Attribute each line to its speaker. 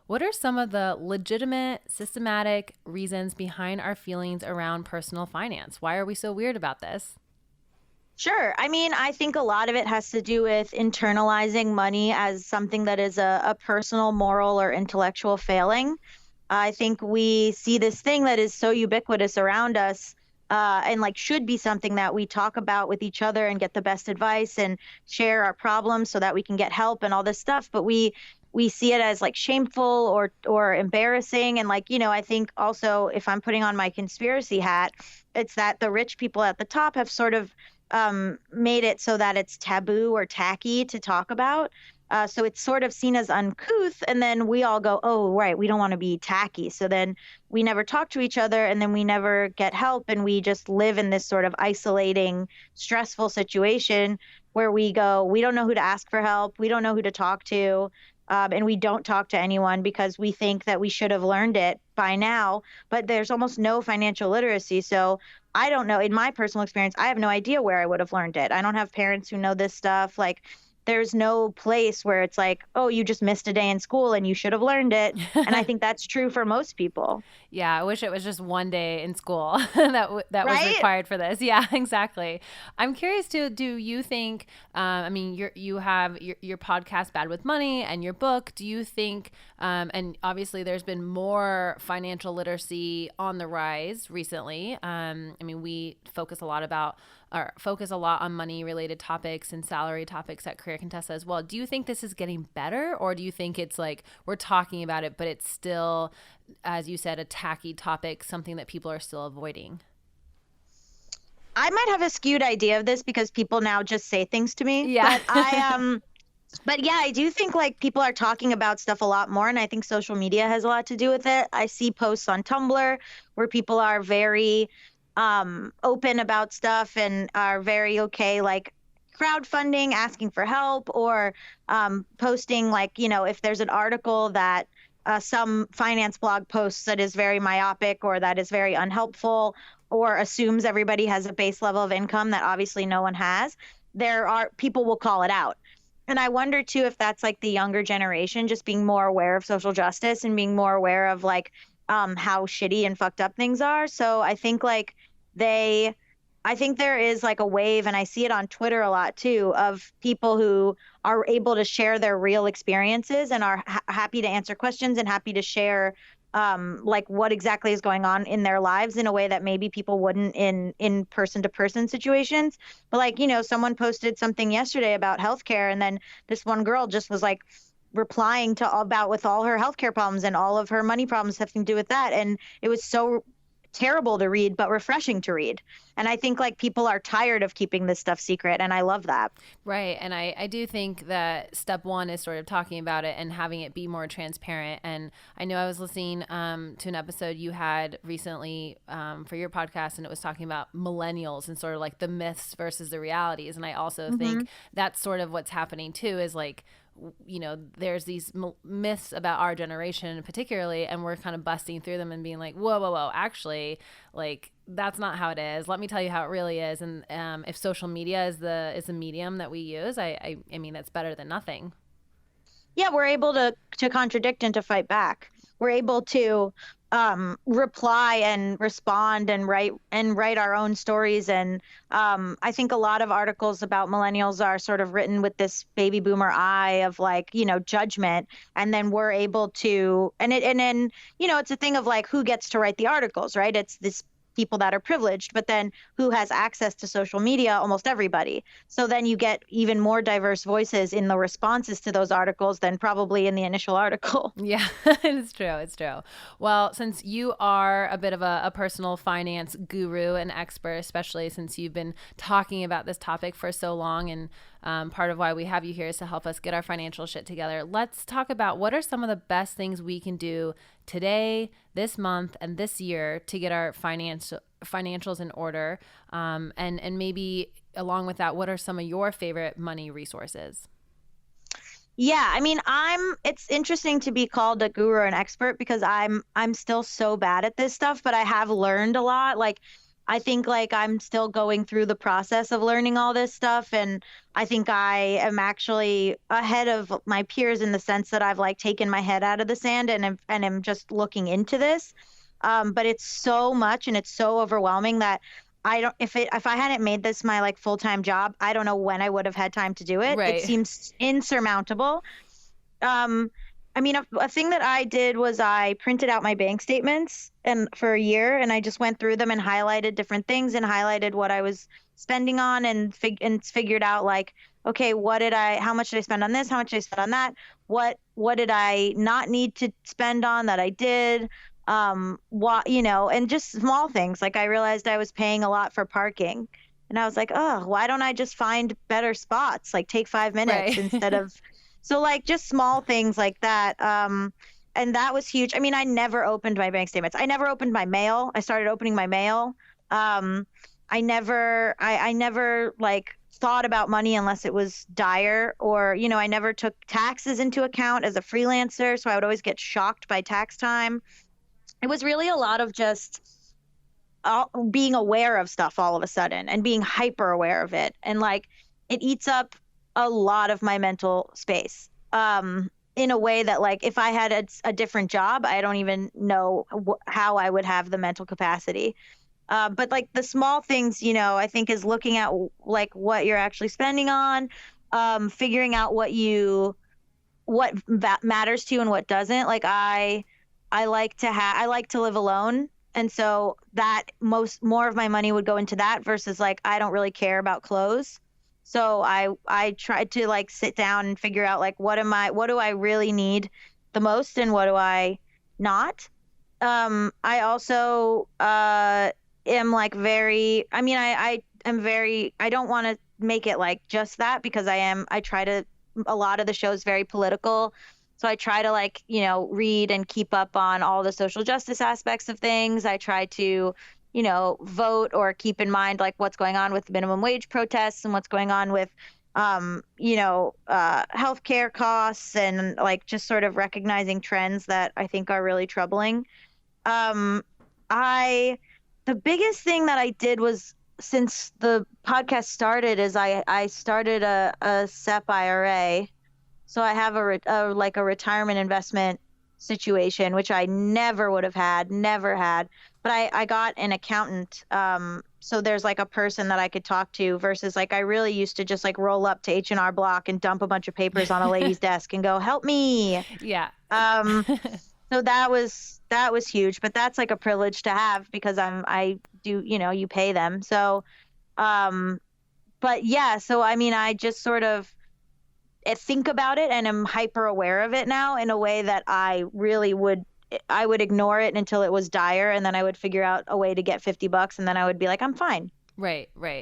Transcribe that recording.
Speaker 1: What are some of the legitimate, systematic reasons behind our feelings around personal finance? Why are we so weird about this?
Speaker 2: Sure. I mean, I think a lot of it has to do with internalizing money as something that is a personal, moral, or intellectual failing. I think we see this thing that is so ubiquitous around us, and like should be something that we talk about with each other and get the best advice and share our problems so that we can get help and all this stuff. But we see it as like shameful or embarrassing. And like, I think also if I'm putting on my conspiracy hat, it's that the rich people at the top have sort of made it so that it's taboo or tacky to talk about. So it's sort of seen as uncouth. And then we all go, oh, right, we don't want to be tacky. So then we never talk to each other and then we never get help. And we just live in this sort of isolating, stressful situation where we go, we don't know who to ask for help. We don't know who to talk to. And we don't talk to anyone because we think that we should have learned it by now. But there's almost no financial literacy. So I don't know. In my personal experience, I have no idea where I would have learned it. I don't have parents who know this stuff. Like, there's no place where it's like, oh, you just missed a day in school and you should have learned it. And I think that's true for most people.
Speaker 1: Yeah, I wish it was just one day in school that was
Speaker 2: Right?
Speaker 1: required for this. Yeah, exactly. I'm curious too. Do you think? I mean, you have your podcast, Bad with Money, and your book. Do you think? And obviously, there's been more financial literacy on the rise recently. I mean, we focus a lot on money related topics and salary topics at Career Contessa as well. Do you think this is getting better, or do you think it's like we're talking about it, but it's still, as you said, a tacky topic, something that people are still avoiding?
Speaker 2: I might have a skewed idea of this because people now just say things to me.
Speaker 1: Yeah.
Speaker 2: But yeah, I do think like people are talking about stuff a lot more, and I think social media has a lot to do with it. I see posts on Tumblr where people are very open about stuff and are very okay, like crowdfunding, asking for help, or posting like, if there's an article that some finance blog posts that is very myopic or that is very unhelpful or assumes everybody has a base level of income that obviously no one has, there are people will call it out. And I wonder too if that's like the younger generation just being more aware of social justice and being more aware of like how shitty and fucked up things are. So I think like I think there is like a wave, and I see it on Twitter a lot too, of people who are able to share their real experiences and are happy to answer questions and happy to share like what exactly is going on in their lives in a way that maybe people wouldn't in person to person situations. But like, someone posted something yesterday about healthcare, and then this one girl just was like replying to all about with all her healthcare problems and all of her money problems having to do with that. And it was so terrible to read, but refreshing to read. And I think like people are tired of keeping this stuff secret, and I love that.
Speaker 1: Right. And I do think that step one is sort of talking about it and having it be more transparent. And I know I was listening to an episode you had recently for your podcast, and it was talking about millennials and sort of like the myths versus the realities. And I also think that's sort of what's happening too, is like, there's these myths about our generation particularly, and we're kind of busting through them and being like, whoa, actually, like, that's not how it is. Let me tell you how it really is. And if social media is the medium that we use, I mean, that's better than nothing.
Speaker 2: Yeah, we're able to contradict and to fight back. We're able to reply and respond and write our own stories. And I think a lot of articles about millennials are sort of written with this baby boomer eye of like, judgment. And then we're able to, and then, it's a thing of like, who gets to write the articles, right? It's this people that are privileged, but then who has access to social media? Almost everybody. So then you get even more diverse voices in the responses to those articles than probably in the initial article.
Speaker 1: Yeah, it's true. It's true. Well, since you are a bit of a personal finance guru and expert, especially since you've been talking about this topic for so long, and part of why we have you here is to help us get our financial shit together. Let's talk about what are some of the best things we can do today, this month, and this year to get our financials in order. And maybe along with that, what are some of your favorite money resources?
Speaker 2: Yeah, I mean, it's interesting to be called a guru or an expert because I'm still so bad at this stuff, but I have learned a lot. Like I think like I'm still going through the process of learning all this stuff. And I think I am actually ahead of my peers in the sense that I've like taken my head out of the sand and am just looking into this. But it's so much and it's so overwhelming that I don't, if I hadn't made this my like full-time job, I don't know when I would have had time to do it. It
Speaker 1: Right.
Speaker 2: seems insurmountable. Um, I mean, a thing that I did was I printed out my bank statements and for a year, and I just went through them and highlighted different things and highlighted what I was spending on and figured out like, okay, how much did I spend on this? How much did I spend on that? What did I not need to spend on that I did? What, and just small things. Like I realized I was paying a lot for parking. And I was like, oh, why don't I just find better spots? Like take 5 minutes
Speaker 1: Right.
Speaker 2: instead of so like just small things like that. And that was huge. I mean, I never opened my bank statements. I never opened my mail. I started opening my mail. I never like thought about money unless it was dire or, I never took taxes into account as a freelancer. So I would always get shocked by tax time. It was really a lot of just being aware of stuff all of a sudden and being hyper aware of it. And like it eats up a lot of my mental space in a way that like if I had a different job, I don't even know how I would have the mental capacity. But like the small things, I think is looking at like what you're actually spending on, figuring out what matters to you and what doesn't. Like I like to live alone. And so that more of my money would go into that versus like I don't really care about clothes. So I tried to like sit down and figure out like what do I really need the most and what do I not. I also am like very I mean I am very I don't want to make it like just that because I try to a lot of the show is very political. So I try to like, read and keep up on all the social justice aspects of things. I try to, vote or keep in mind like what's going on with minimum wage protests and what's going on with, healthcare costs and like just sort of recognizing trends that I think are really troubling. Um, the biggest thing that I did was since the podcast started is I started a SEP IRA. So I have like a retirement investment situation, which I never would have never had. But I got an accountant. So there's like a person that I could talk to versus like I really used to just like roll up to H&R Block and dump a bunch of papers on a lady's desk and go, help me.
Speaker 1: Yeah.
Speaker 2: So that was huge, but that's like a privilege to have because I do, you pay them. So, but yeah, so I mean, I just sort of think about it and am hyper aware of it now in a way that I would ignore it until it was dire and then I would figure out a way to get $50 and then I would be like, I'm fine.
Speaker 1: Right, right.